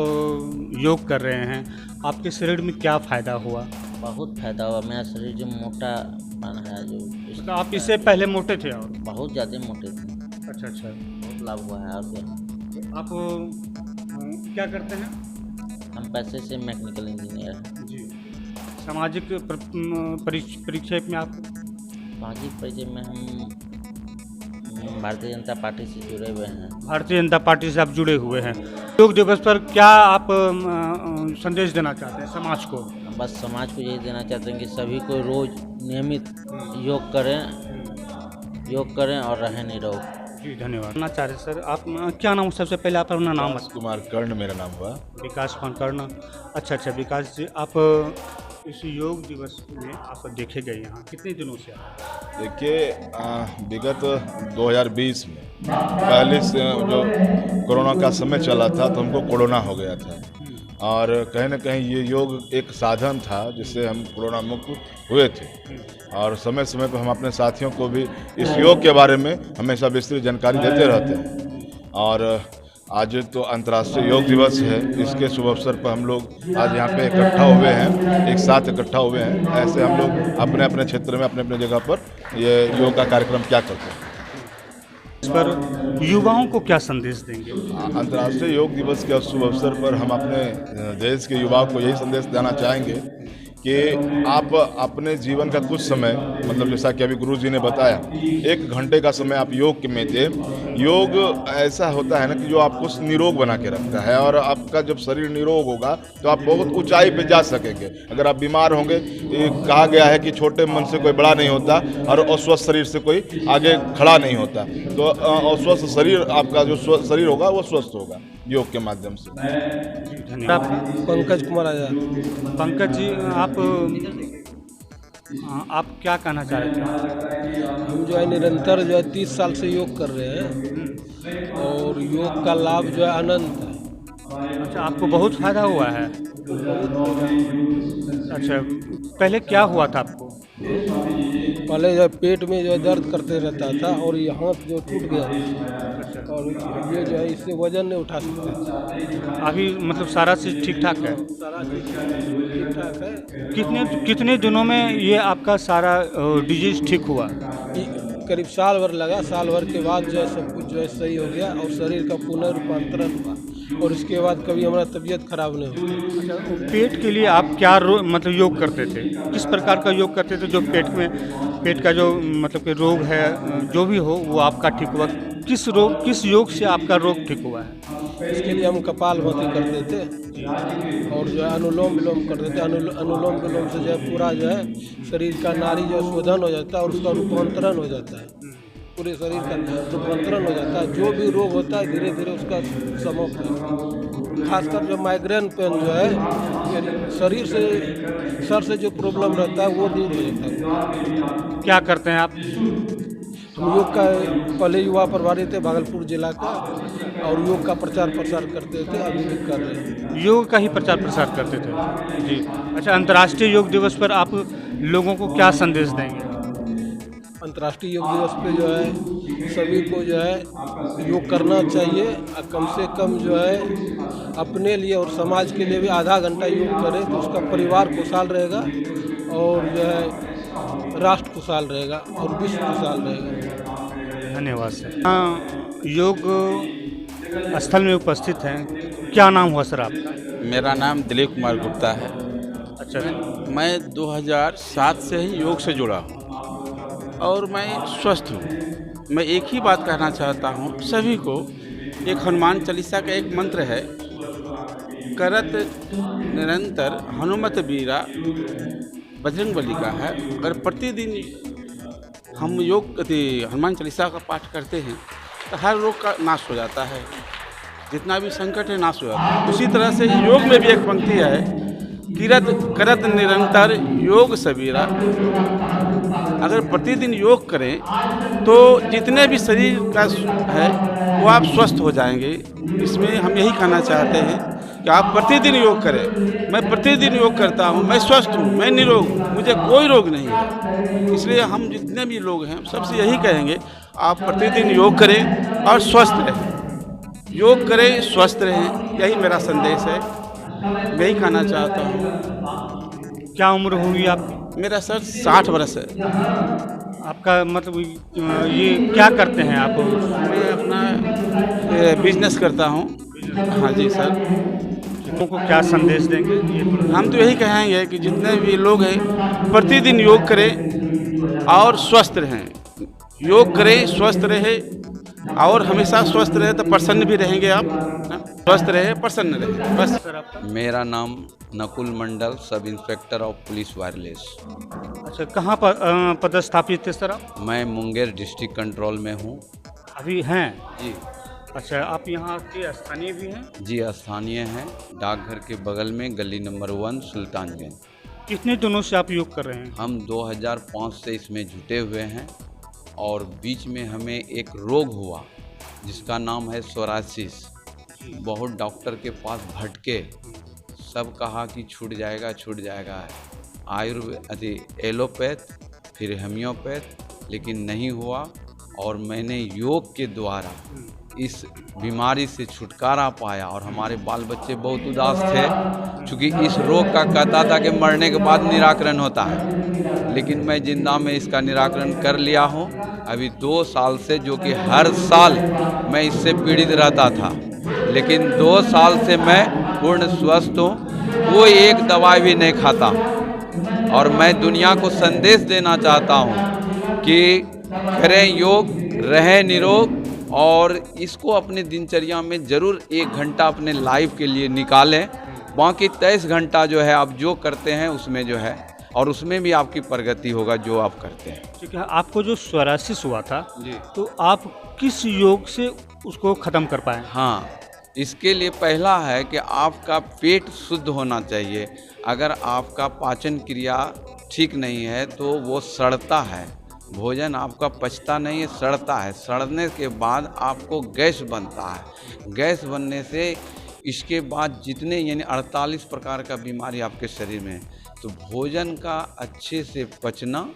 योग कर रहे हैं, आपके शरीर में क्या फ़ायदा हुआ? बहुत फ़ायदा हुआ। मेरा शरीर जो मोटापन है, जो तो आप इससे पहले मोटे थे? और बहुत ज़्यादा मोटे थे। अच्छा अच्छा। बहुत लाभ हुआ है। और क्या? आप क्या करते हैं? हम पैसे से मैकेनिकल इंजीनियर हैं। जी। सामाजिक परिचय में आप? सामाजिक परिचय में हम भारतीय जनता पार्टी से जुड़े हुए हैं। भारतीय जनता पार्टी से आप जुड़े हुए हैं। योग दिवस पर क्या आप संदेश देना चाहते हैं समाज को? बस समाज को यही देना चाहते हैं कि सभी को रोज़ नियमित योग करें और रहें निरोग। जी धन्यवाद। आचार्य सर, आप क्या नाम? सबसे पहले आप अपना नाम? विकास कुमार कर्ण मेरा नाम हुआ। विकास कुमार कर्ण। अच्छा अच्छा। विकास जी, आप इस योग दिवस में आप देखे गए यहाँ कितने दिनों से? देखिए, विगत 2020 में पहले से जो कोरोना का समय चला था, तो हमको कोरोना हो गया था और कहीं ना कहीं ये योग एक साधन था जिससे हम कोरोना मुक्त हुए थे। और समय समय पर हम अपने साथियों को भी इस योग के बारे में हमेशा विस्तृत जानकारी देते रहते हैं। और आज तो अंतर्राष्ट्रीय योग दिवस है, इसके शुभ अवसर पर हम लोग आज यहाँ पे इकट्ठा हुए हैं, एक साथ इकट्ठा हुए हैं। ऐसे हम लोग अपने अपने क्षेत्र में, अपने अपने जगह पर ये योग का कार्यक्रम क्या करते हैं। इस पर युवाओं को क्या संदेश देंगे? अंतर्राष्ट्रीय योग दिवस के शुभ अवसर पर हम अपने देश के युवाओं को यही संदेश देना चाहेंगे कि आप अपने जीवन का कुछ समय, मतलब जैसा कि अभी गुरु जी ने बताया, 1 घंटे का समय आप योग में दें। योग ऐसा होता है ना कि जो आपको निरोग बना के रखता है, और आपका जब शरीर निरोग होगा तो आप बहुत ऊंचाई पे जा सकेंगे। अगर आप बीमार होंगे, कहा गया है कि छोटे मन से कोई बड़ा नहीं होता और अस्वस्थ शरीर से कोई आगे खड़ा नहीं होता। तो अस्वस्थ शरीर, आपका जो शरीर होगा वो स्वस्थ होगा योग के माध्यम से। पंकज कुमार आजाद। पंकज जी, आप क्या कहना चाह रहे थे? हम जो है निरंतर जो है 30 साल से योग कर रहे हैं और योग का लाभ जो है अनंत है। अच्छा, आपको बहुत फायदा हुआ है? अच्छा, पहले क्या हुआ था आपको? पहले जो पेट में जो है दर्द करते रहता था और ये हाथ जो टूट गया और ये जो है इससे वजन नहीं उठा सकते। अभी मतलब सारा चीज़ ठीक ठाक है? सारा चीज़ ठीक ठाक है। कितने दिनों में ये आपका सारा डिजीज ठीक हुआ? करीब साल भर लगा। साल भर के बाद जो है सब कुछ जो है सही हो गया और शरीर का पुनः रूपांतरण हुआ और उसके बाद कभी हमारा तबीयत खराब नहीं हुई। अच्छा, पेट के लिए आप क्या मतलब योग करते थे? किस प्रकार का योग करते थे जो पेट का जो मतलब कि रोग है जो भी हो वो आपका ठीक हुआ? किस योग से आपका रोग ठीक हुआ है? इसके लिए हम कपालभाति करते थे और जो है अनुलोम विलोम करते थे। अनुलोम विलोम से जो है पूरा जो है शरीर का नाड़ी जो शोधन हो जाता है और उसका रूपांतरण हो जाता है। पूरे शरीर का रूपांतरण हो जाता है। जो भी रोग होता है धीरे धीरे उसका समाप्त हो जाता है। खासकर जो माइग्रेन पेन जो है शरीर से, सर से जो प्रॉब्लम रहता है वो दूर हो जाता है। क्या करते हैं आप? हम योग का पहले युवा प्रभारी थे भागलपुर जिला का और योग का प्रचार प्रसार करते थे, अभी भी कर रहे हैं। योग का ही प्रचार प्रसार करते थे जी। अच्छा, अंतर्राष्ट्रीय योग दिवस पर आप लोगों को क्या संदेश देंगे? अंतर्राष्ट्रीय योग दिवस पे जो है सभी को जो है योग करना चाहिए और कम से कम जो है अपने लिए और समाज के लिए भी आधा घंटा योग करें तो उसका परिवार खुशहाल रहेगा और जो है राष्ट्र खुशहाल रहेगा और विश्व खुशहाल रहेगा। धन्यवाद सर। योग स्थल में उपस्थित हैं, क्या नाम हुआ सर आपका? मेरा नाम दिलीप कुमार गुप्ता है। अच्छा, मैं 2007 से ही योग से जुड़ा हूँ और मैं स्वस्थ हूँ। मैं एक ही बात कहना चाहता हूँ सभी को, एक हनुमान चालीसा का एक मंत्र है, करत निरंतर हनुमत बीरा बजरंगबली का है। अगर प्रतिदिन हम हनुमान चालीसा का पाठ करते हैं तो हर रोग का नाश हो जाता है, जितना भी संकट है नाश हो जाता है। उसी तरह से योग में भी एक पंक्ति है, करत निरंतर योग सबीरा। अगर प्रतिदिन योग करें तो जितने भी शरीर का है वो आप स्वस्थ हो जाएंगे। इसमें हम यही कहना चाहते हैं कि आप प्रतिदिन योग करें। मैं प्रतिदिन योग करता हूँ, मैं स्वस्थ हूँ, मैं निरोग हूँ, मुझे कोई रोग नहीं है। इसलिए हम जितने भी लोग हैं सबसे यही कहेंगे, आप प्रतिदिन योग करें और स्वस्थ रहें। योग करें, स्वस्थ रहें, यही मेरा संदेश है। यही कहना चाहता हूँ। क्या उम्र होगी आपकी? मेरा सर 60 वर्ष है। आपका मतलब ये क्या करते हैं आप? मैं अपना बिजनेस करता हूँ। हाँ जी सर। लोगों को क्या संदेश देंगे? हम तो यही कहेंगे कि जितने भी लोग हैं प्रतिदिन योग करें और स्वस्थ रहें। योग करें, स्वस्थ रहे और हमेशा स्वस्थ रहे तो प्रसन्न भी रहेंगे आप। स्वस्थ रहे, प्रसन्न रहे, बस। मेरा नाम नकुल मंडल, sub inspector of police wireless. अच्छा, कहाँ पर पदस्थापित थे सर आप? मैं मुंगेर डिस्ट्रिक्ट कंट्रोल में हूँ। अभी हैं जी। अच्छा, आप यहाँ के स्थानीय भी हैं? जी, स्थानीय हैं, डाकघर के बगल में, गली नंबर 1, सुल्तानगंज। कितने दिनों से आप योग कर रहे हैं? हम 2005 से इसमें जुटे हुए हैं और बीच में हमें एक रोग हुआ जिसका नाम है सोरासिस। बहुत डॉक्टर के पास भटके, सब कहा कि छूट जाएगा छूट जाएगा, आयुर्वेद, एलोपैथ, फिर होम्योपैथ, लेकिन नहीं हुआ। और मैंने योग के द्वारा इस बीमारी से छुटकारा पाया और हमारे बाल बच्चे बहुत उदास थे, क्योंकि इस रोग का कहता था कि मरने के बाद निराकरण होता है, लेकिन मैं जिंदा में इसका निराकरण कर लिया हूँ। अभी 2 साल से, जो कि हर साल मैं इससे पीड़ित रहता था, लेकिन 2 साल से मैं पूर्ण स्वस्थ हूँ। कोई एक दवाई भी नहीं खाता, और मैं दुनिया को संदेश देना चाहता हूँ कि करें योग, रहें निरोग और इसको अपने दिनचर्या में ज़रूर 1 घंटा अपने लाइफ के लिए निकालें। बाकी 23 घंटा जो है आप जो करते हैं उसमें जो है और उसमें भी आपकी प्रगति होगा जो आप करते हैं। ठीक है, आपको जो सोरासिस हुआ था तो आप किस योग से उसको ख़त्म कर पाए? हाँ, इसके लिए पहला है कि आपका पेट शुद्ध होना चाहिए। अगर आपका पाचन क्रिया ठीक नहीं है तो वो सड़ता है, भोजन आपका पचता नहीं है, सड़ता है। सड़ने के बाद आपको गैस बनता है। गैस बनने से इसके बाद जितने यानी 48 प्रकार का बीमारी आपके शरीर में है, तो भोजन का अच्छे से पचना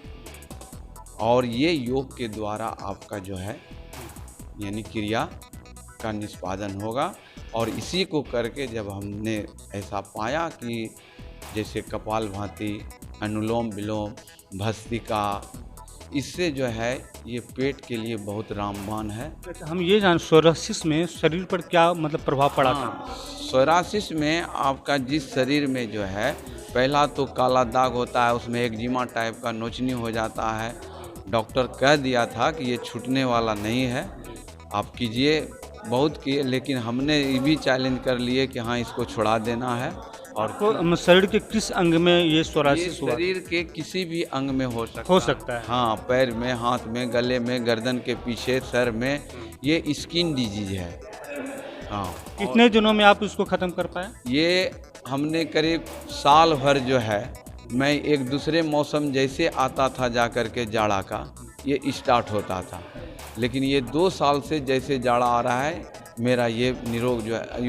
और ये योग के द्वारा आपका जो है यानी क्रिया का निष्पादन होगा। और इसी को करके जब हमने ऐसा पाया कि जैसे कपालभाति, अनुलोम विलोम, भस्त्रिका, इससे जो है ये पेट के लिए बहुत रामबाण है। हम ये जान सोरासिस में शरीर पर क्या मतलब प्रभाव पड़ा था? सोरासिस में आपका जिस शरीर में जो है पहला तो काला दाग होता है, उसमें एक्जिमा टाइप का नोचनी हो जाता है। डॉक्टर कह दिया था कि ये छूटने वाला नहीं है, आप कीजिए, बहुत किए, लेकिन हमने ये भी चैलेंज कर लिए कि हाँ इसको छुड़ा देना है। और शरीर के किस अंग में ये सोरासिस हुआ? शरीर के किसी भी अंग में हो सकता है। हाँ, पैर में, हाथ में, गले में, गर्दन के पीछे, सर में, ये स्किन डिजीज है। हाँ। कितने दिनों में आप इसको ख़त्म कर पाए? ये हमने करीब साल भर जो है, मैं एक दूसरे मौसम जैसे आता था जा कर के जाड़ा का, ये स्टार्ट होता था। लेकिन ये 2 साल से जैसे जाड़ा आ रहा है, मेरा ये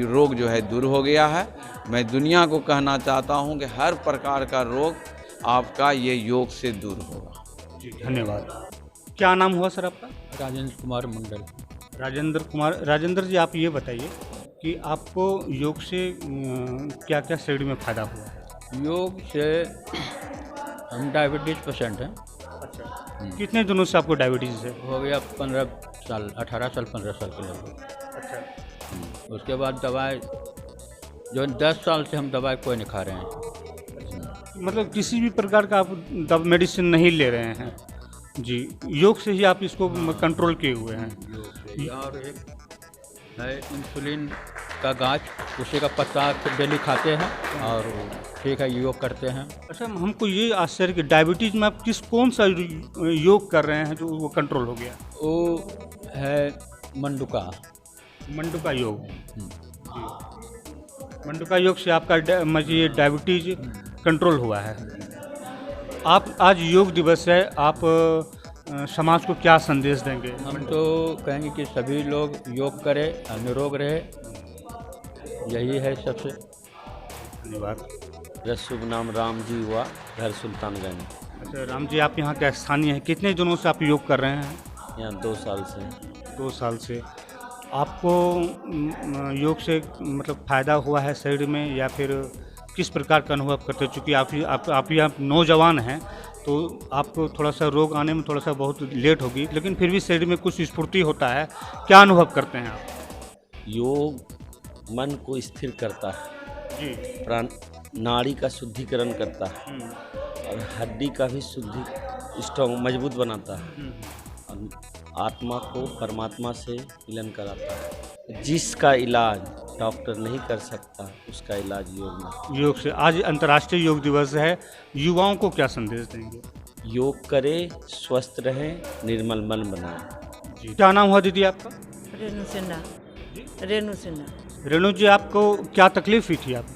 रोग जो है दूर हो गया है। मैं दुनिया को कहना चाहता हूँ कि हर प्रकार का रोग आपका ये योग से दूर होगा। जी, धन्यवाद। क्या नाम हुआ सर आपका? राजेंद्र कुमार मंडल। राजेंद्र कुमार। राजेंद्र जी, आप ये बताइए कि आपको योग से क्या क्या शरीर में फ़ायदा हुआ है? योग से हम डायबिटीज़ पेशेंट हैं। अच्छा, कितने दिनों से आपको डायबिटीज़ है? हो गया 15 साल, 18 साल, 15 साल के लगभग। अच्छा। उसके बाद दवाई जो 10 साल से हम दवाई कोई नहीं खा रहे हैं। मतलब किसी भी प्रकार का आप मेडिसिन नहीं ले रहे हैं? जी, योग से ही आप इसको कंट्रोल किए हुए हैं। और एक है इंसुलिन का गाछ, उसी का पत्ता डेली खाते हैं और ठीक है, योग करते हैं। अच्छा, हमको ये आश्चर्य कि डायबिटीज़ में आप कौन सा योग कर रहे हैं जो वो कंट्रोल हो गया? वो है मंडुका योग। मंडुका योग से आपका ये डायबिटीज़ कंट्रोल हुआ है। आप आज योग दिवस है, आप समाज को क्या संदेश देंगे? हम तो कहेंगे कि सभी लोग योग करें, निरोग रहे, यही है सबसे। धन्यवाद। मेरा शुभ नाम राम जी हुआ, घर सुल्तानगंज। अच्छा राम जी, आप यहाँ के स्थानीय हैं, कितने दिनों से आप योग कर रहे हैं? यहाँ 2 साल से। 2 साल से। आपको योग से मतलब फ़ायदा हुआ है शरीर में, या फिर किस प्रकार का अनुभव करते हैं? चूँकि आप नौजवान हैं तो आपको थोड़ा सा रोग आने में थोड़ा सा बहुत लेट होगी, लेकिन फिर भी शरीर में कुछ स्फूर्ति होता है, क्या अनुभव करते हैं आप? योग मन को स्थिर करता है जी, प्राण नाड़ी का शुद्धिकरण करता है और हड्डी का भी स्ट्रॉन्ग मजबूत बनाता है और आत्मा को परमात्मा से मिलन कराता है। जिसका इलाज डॉक्टर नहीं कर सकता, उसका इलाज योग से। आज अंतर्राष्ट्रीय योग दिवस है, युवाओं को क्या संदेश देंगे? योग करें, स्वस्थ रहें, निर्मल मन बनाएं। जी, क्या नाम हुआ दीदी आपका? रेणु सिन्हा। रेणु सिन्हा। रेणु जी, आपको क्या तकलीफ हुई थी? आप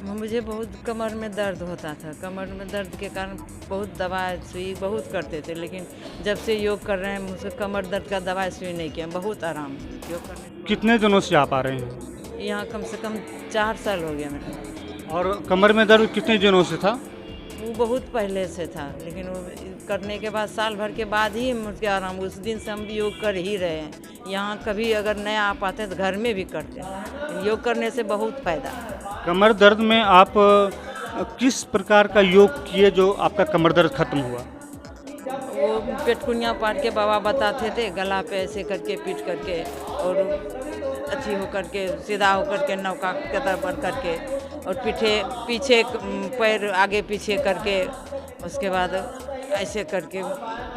मुझे बहुत कमर में दर्द होता था। कमर में दर्द के कारण बहुत दवाई सुई बहुत करते थे, लेकिन जब से योग कर रहे हैं मुझसे कमर दर्द का दवाई सुई नहीं किया, बहुत आराम योग करने। कितने दिनों से आप आ रहे हैं? यहाँ कम से कम 4 साल हो गया मेरा। और कमर में दर्द कितने दिनों से था? वो बहुत पहले से था, लेकिन वो करने के बाद साल भर के बाद ही मुझे आराम। उस दिन से हम भी योग कर ही रहे हैं। यहाँ कभी अगर नया आ पाते तो घर में भी करते हैं। योग करने से बहुत फ़ायदा। कमर दर्द में आप किस प्रकार का योग किए जो आपका कमर दर्द खत्म हुआ? वो पेटकुनिया पाट के बाबा बताते थे, गला पे ऐसे करके पीट करके और अच्छी होकर के सीधा होकर के नौका के तरफ बढ़ करके और पीछे पैर आगे पीछे करके उसके बाद ऐसे करके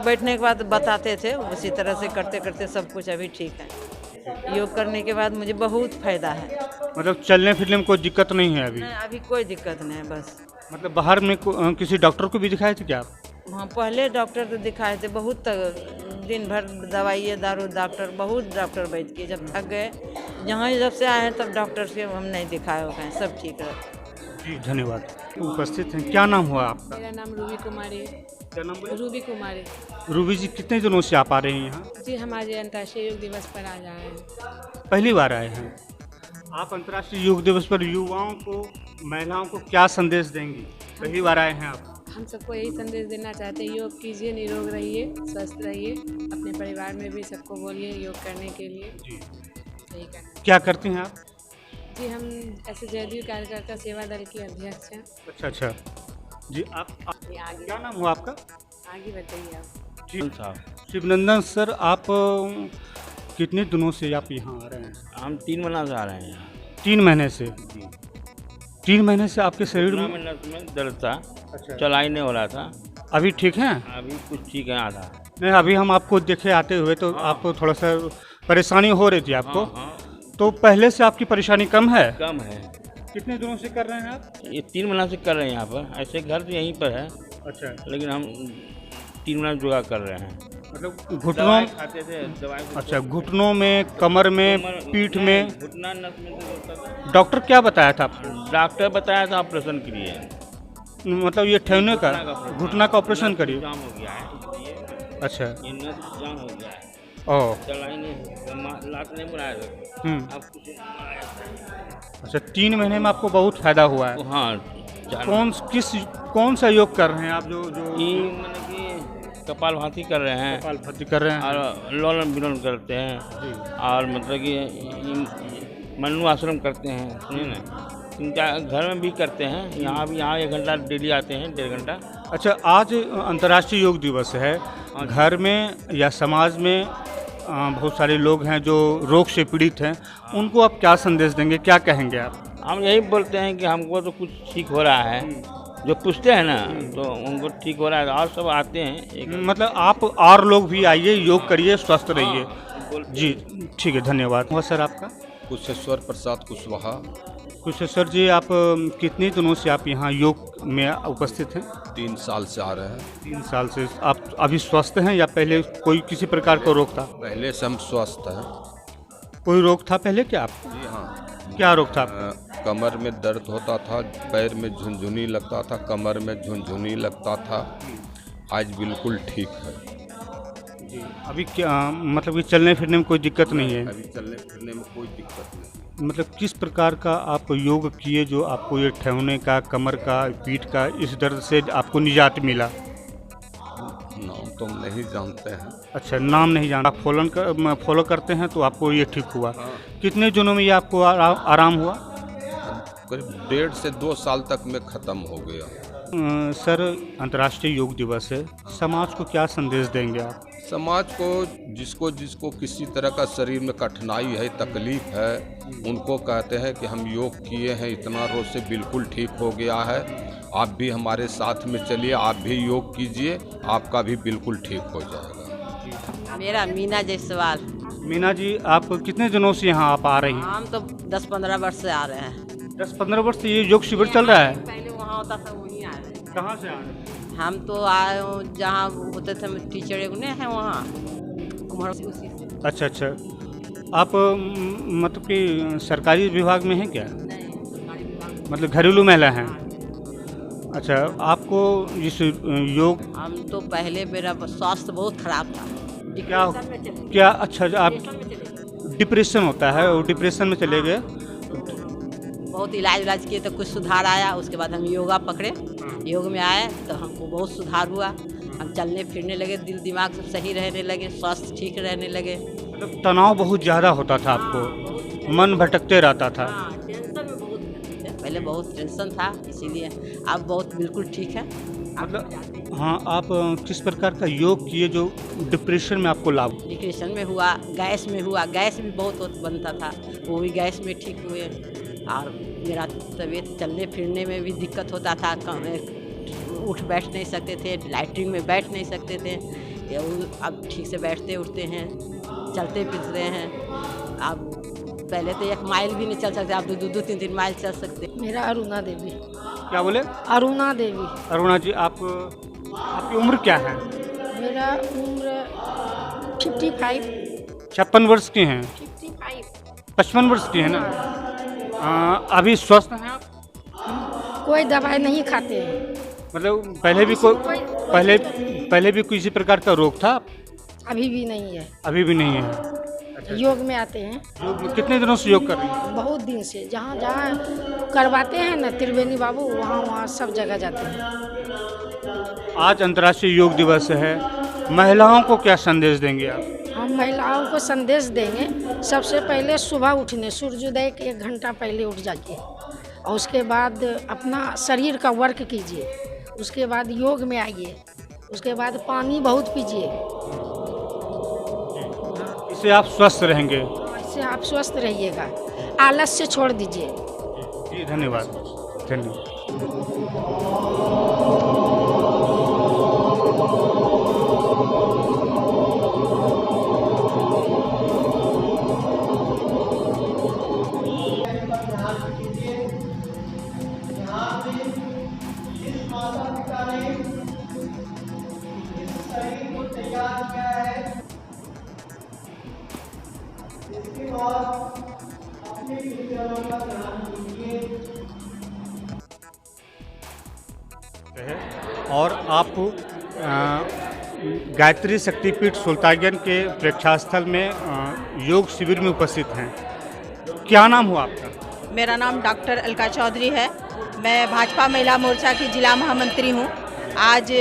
बैठने के बाद बताते थे, उसी तरह से करते करते सब कुछ अभी ठीक है। योग करने के बाद मुझे बहुत फायदा है। मतलब चलने फिरने में कोई दिक्कत नहीं है अभी? नहीं, अभी कोई दिक्कत नहीं है बस। मतलब बाहर में किसी डॉक्टर को भी दिखाए थे क्या आप? हाँ, पहले डॉक्टर तो दिखाए थे, बहुत दिन भर दवाई दारू डॉक्टर, बहुत डॉक्टर बैठ के जब थक गए, जब से आए हैं तब डॉक्टर से हम नहीं दिखाए हो गए, सब ठीक रहे। जी धन्यवाद। उपस्थित हैं, क्या नाम हुआ आपका? मेरा नाम रूबी कुमारी। क्या नाम? रूबी कुमारी। रूबी जी, कितने दिनों से आप आ रहे हैं यहाँ? जी, हमारे अंतर्राष्ट्रीय योग दिवस पर आ जाए हैं। पहली बार आए हैं आप? अंतर्राष्ट्रीय योग दिवस पर युवाओं को, महिलाओं को क्या संदेश देंगी? पहली बार आए हैं आप। हम सबको यही संदेश देना चाहते हैं, योग कीजिए, निरोग रहिए, स्वस्थ रहिए, अपने परिवार में भी सबको बोलिए योग करने के लिए। जी, यही करना। क्या करते हैं आप? जी, हम SJDU कार्यकर्ता सेवा दल की अध्यक्ष हैं। अच्छा अच्छा जी। आप क्या नाम हुआ आपका? आगे बताइए आप। जी शिवनंदन सर, आप कितने दिनों से आप यहाँ आ रहे हैं? हम 3 महीना से आ रहे हैं यहाँ। 3 महीने से? 3 महीने से आपके शरीर में नस में दर्द था। अच्छा। चलाई नहीं हो रहा था। अभी ठीक है? अभी कुछ ठीक है आधा। नहीं, अभी हम आपको देखे आते हुए तो आपको थोड़ा सा परेशानी हो रही थी आपको। तो पहले से आपकी परेशानी कम है? कम है। कितने दिनों से कर रहे हैं आप? ये 3 महीना से कर रहे हैं यहाँ पर। ऐसे घर तो यहीं पर है। अच्छा। लेकिन हम 3 महीना योगा कर रहे हैं। मतलब घुटनों खाते थे दवाई। अच्छा, घुटनों में, कमर में, पीठ में? घुटना नस में तो डॉक्टर क्या बताया था आपको? डॉक्टर बताया था ऑपरेशन के लिए। मतलब ये ठहरने का, घुटना का ऑपरेशन करिए। जाम हो गया है। अच्छा। ये नस जाम हो गया है। ओह। चलाई नहीं, लात नहीं बुलाया था। अब कुछ अच्छा, 3 महीने में आपको बहुत फायदा हुआ है? हाँ। कौन सा योग कर रहे हैं आप? जो मतलब कि कपालभाति कर रहे हैं। कपालभाति कर रहे हैं और लोलन विलोन करते हैं। और मतलब कि मनु आश्रम करते हैं, सुनिए ना। घर में भी करते हैं, यहाँ भी। यहाँ 1 घंटा डेली आते हैं, 1.5 घंटा। अच्छा, आज अंतर्राष्ट्रीय योग दिवस है। घर में या समाज में बहुत सारे लोग हैं जो रोग से पीड़ित हैं, उनको आप क्या संदेश देंगे, क्या कहेंगे आप? हम यही बोलते हैं कि हमको तो कुछ ठीक हो रहा है। जो पूछते हैं ना तो उनको ठीक हो रहा है, और सब आते हैं। मतलब आप और लोग भी आइए, योग करिए, स्वस्थ रहिए। जी ठीक है, धन्यवाद। हुआ सर आपका? कुशेश्वर प्रसाद कुशवाहा। कुशेश्वर जी, आप कितने दिनों से आप यहाँ योग में उपस्थित हैं? 3 साल से आ रहे हैं। 3 साल से। आप अभी स्वस्थ हैं या पहले कोई किसी प्रकार का रोग था? पहले से हम स्वस्थ हैं। कोई रोग था पहले क्या आप? जी हाँ। क्या रोग था? कमर में दर्द होता था, पैर में झुनझुनी लगता था, कमर में झुनझुनी लगता था। आज बिल्कुल ठीक है। अभी क्या मतलब कि चलने फिरने में कोई दिक्कत नहीं है? अभी चलने फिरने में कोई दिक्कत नहीं। मतलब किस प्रकार का आप योग किए जो आपको ये ठहरने का, कमर का, पीठ का, इस दर्द से आपको निजात मिला? नाम तो हम नहीं जानते हैं। अच्छा, नाम नहीं जानते। आप फॉलो करते हैं तो आपको ये ठीक हुआ। कितने दिनों में ये आपको आराम हुआ? करीब 1.5 से 2 साल तक में ख़त्म हो गया। सर, अंतर्राष्ट्रीय योग दिवस है, समाज को क्या संदेश देंगे आप? समाज को जिसको किसी तरह का शरीर में कठिनाई है, तकलीफ है, उनको कहते हैं कि हम योग किए हैं, इतना रोज से बिल्कुल ठीक हो गया है। आप भी हमारे साथ में चलिए, आप भी योग कीजिए, आपका भी बिल्कुल ठीक हो जाएगा। मेरा मीना जायसवाल। मीना जी, आप कितने दिनों से यहाँ आप आ रही हैं? हम तो 10-15 वर्ष से आ रहे हैं। 10-15 वर्ष से ये योग शिविर चल रहा है? पहले वहाँ होता था, वहीं आ रहे हैं। कहाँ से आ रहे हैं? हम तो आए जहाँ होते थे टीचर एगने हैं वहाँ कुम्हार से, उसी से। अच्छा अच्छा। आप मतलब कि सरकारी विभाग में हैं क्या? नहीं, सरकारी विभाग में। मतलब घरेलू महिला हैं? अच्छा, आपको इस योग, हम तो पहले मेरा स्वास्थ्य बहुत खराब था। क्या अच्छा, आप डिप्रेशन होता है और डिप्रेशन में चले गए? बहुत इलाज किए तो कुछ सुधार आया। उसके बाद हम योगा पकड़े, योग में आए तो हमको बहुत सुधार हुआ। हम चलने फिरने लगे, दिल दिमाग सब सही रहने लगे, स्वास्थ्य ठीक रहने लगे। मतलब तनाव बहुत ज़्यादा होता था आपको? मन भटकते रहता था? टेंशन में बहुत पहले बहुत टेंशन था, इसीलिए अब बहुत बिल्कुल ठीक है। मतलब हाँ, आप किस प्रकार का योग किए जो डिप्रेशन में आपको लाभ? डिप्रेशन में हुआ, गैस में हुआ, गैस भी बहुत बनता था, वो भी गैस में ठीक हुए। और मेरा तबीयत चलने फिरने में भी दिक्कत होता था, उठ बैठ नहीं सकते थे, लैट्रिन में बैठ नहीं सकते थे, अब ठीक से बैठते उठते हैं, चलते फिरते हैं। अब पहले तो 1 माइल भी नहीं चल सकते, अब 2-3 माइल चल सकते। मेरा अरुणा देवी। क्या बोले? अरुणा देवी। अरुणा जी, आपकी उम्र क्या है? मेरा उम्र 55। 56 वर्ष की हैं? 55 वर्ष की है ना? अभी स्वस्थ हैं आप? कोई दवाई नहीं खाते हैं। मतलब पहले भी किसी प्रकार का रोग था? अभी भी नहीं है। अभी भी नहीं है। योग में आते हैं। योग में कितने दिनों से योग कर रही हैं? बहुत दिन से, जहाँ जहाँ करवाते हैं ना त्रिवेणी बाबू, वहाँ सब जगह जाते हैं। आज अंतर्राष्ट्रीय योग दिवस है, महिलाओं को क्या संदेश देंगे आप? हम महिलाओं को संदेश देंगे, सबसे पहले सुबह उठने, सूर्योदय के 1 घंटा पहले उठ जाइए और उसके बाद अपना शरीर का वर्क कीजिए, उसके बाद योग में आइए, उसके बाद पानी बहुत पीजिए। इससे आप स्वस्थ रहेंगे। इससे आप स्वस्थ रहिएगा, आलस्य छोड़ दीजिए। जी धन्यवाद। धन्यवाद। और आप गायत्री शक्तिपीठ सुल्तानगंज के प्रेक्षास्थल में योग शिविर में उपस्थित हैं। क्या नाम हुआ आपका? मेरा नाम डॉक्टर अलका चौधरी है। मैं भाजपा महिला मोर्चा की जिला महामंत्री हूँ। आज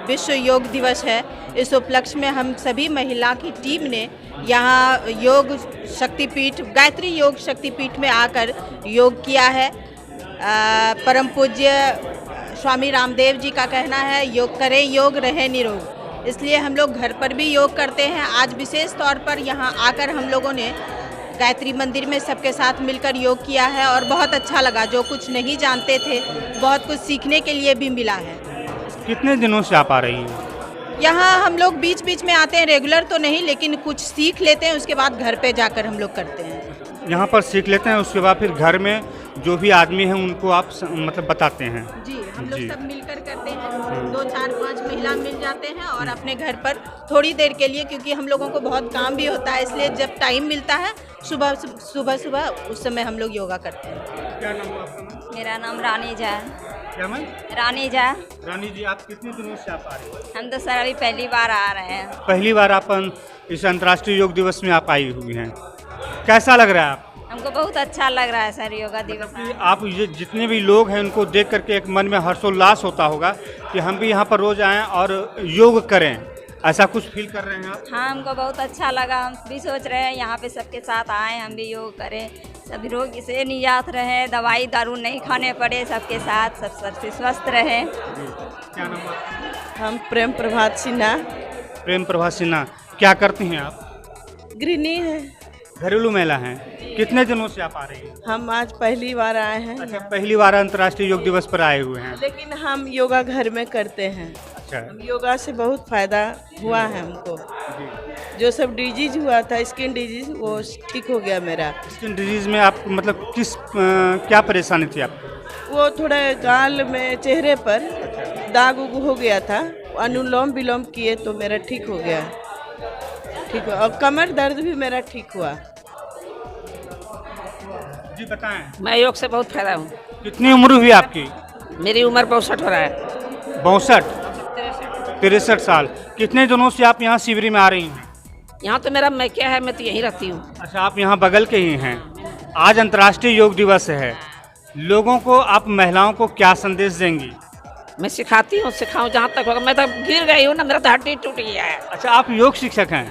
विश्व योग दिवस है। इस उपलक्ष्य में हम सभी महिला की टीम ने यहाँ योग शक्तिपीठ, गायत्री योग शक्तिपीठ में आकर योग किया है। परम पूज्य स्वामी रामदेव जी का कहना है, योग करें योग रहे निरोग। इसलिए हम लोग घर पर भी योग करते हैं। आज विशेष तौर पर यहाँ आकर हम लोगों ने गायत्री मंदिर में सबके साथ मिलकर योग किया है और बहुत अच्छा लगा। जो कुछ नहीं जानते थे, बहुत कुछ सीखने के लिए भी मिला है। कितने दिनों से आप आ रही हैं? यहाँ हम लोग बीच बीच में आते हैं, रेगुलर तो नहीं, लेकिन कुछ सीख लेते हैं, उसके बाद घर पे जाकर हम लोग करते हैं। यहाँ पर सीख लेते हैं, उसके बाद फिर घर में जो भी आदमी हैं उनको आप मतलब बताते हैं? जी, हम लोग सब मिलकर करते हैं। 2, 4, 5 महिला मिल जाते हैं और अपने घर पर थोड़ी देर के लिए, क्योंकि हम लोगों को बहुत काम भी होता है, इसलिए जब टाइम मिलता है सुबह उस समय हम लोग योगा करते हैं। क्या नाम है आपका? मेरा नाम रानी झा है। क्या मैम? रानी झा। रानी जी, आप कितने दिनों से आप आ रहे हैं? हम तो सर अभी पहली बार आ रहे हैं। पहली बार आप इस अंतर्राष्ट्रीय योग दिवस में आप आई हुई हैं, कैसा लग रहा है आप? हमको बहुत अच्छा लग रहा है सर योगा दिवस। आप ये जितने भी लोग हैं उनको देख करके एक मन में हर्षोल्लास होता होगा कि हम भी यहाँ पर रोज आएं और योग करें, ऐसा कुछ फील कर रहे हैं आप? हाँ, हमको बहुत अच्छा लगा। हम भी सोच रहे हैं यहाँ पे सबके साथ आएँ, हम भी योग करें, सभी रोग से निजात रहे, दवाई दारू नहीं खाने पड़े, सबके साथ सबसे स्वस्थ रहे। क्या नाम है? हम प्रेम प्रभात सिन्हा। प्रेम प्रभात सिन्हा, क्या करती हैं आप? गृहिणी है। घरेलू महिला हैं। कितने दिनों से आप आ रही हैं? हम आज पहली बार आए हैं। अच्छा, पहली बार अंतर्राष्ट्रीय योग दिवस पर आए हुए हैं। लेकिन हम योगा घर में करते हैं। अच्छा। योगा से बहुत फायदा हुआ है हमको। जो सब डिजीज हुआ था, स्किन डिजीज, वो ठीक हो गया मेरा। स्किन डिजीज में आप मतलब क्या परेशानी थी आपको? वो थोड़ा गाल में, चेहरे पर दाग उग हो गया था, अनुलोम विलोम किए तो मेरा ठीक हो गया। ठीक हुआ और कमर दर्द भी मेरा ठीक हुआ। जी बताएं। मैं योग से बहुत फायदा हूँ। कितनी उम्र हुई आपकी? मेरी उम्र 62 हो रहा है। 63 साल। कितने दिनों से आप यहाँ शिविर में आ रही हैं? यहाँ तो मेरा मैं क्या है, मैं तो यहीं रहती हूँ। अच्छा, आप यहाँ बगल के ही हैं। आज अंतर्राष्ट्रीय योग दिवस है, लोगों को, आप महिलाओं को क्या संदेश देंगी? मैं सिखाती हूँ, सिखाऊँ जहाँ तक होगा। मैं तो गिर गई हूँ ना, मेरा तो हड्डी टूट गया है। अच्छा, आप योग शिक्षक हैं?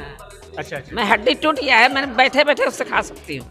अच्छा। मैं हड्डी टूट गया है, मैंने बैठे बैठे सिखा सकती हूँ।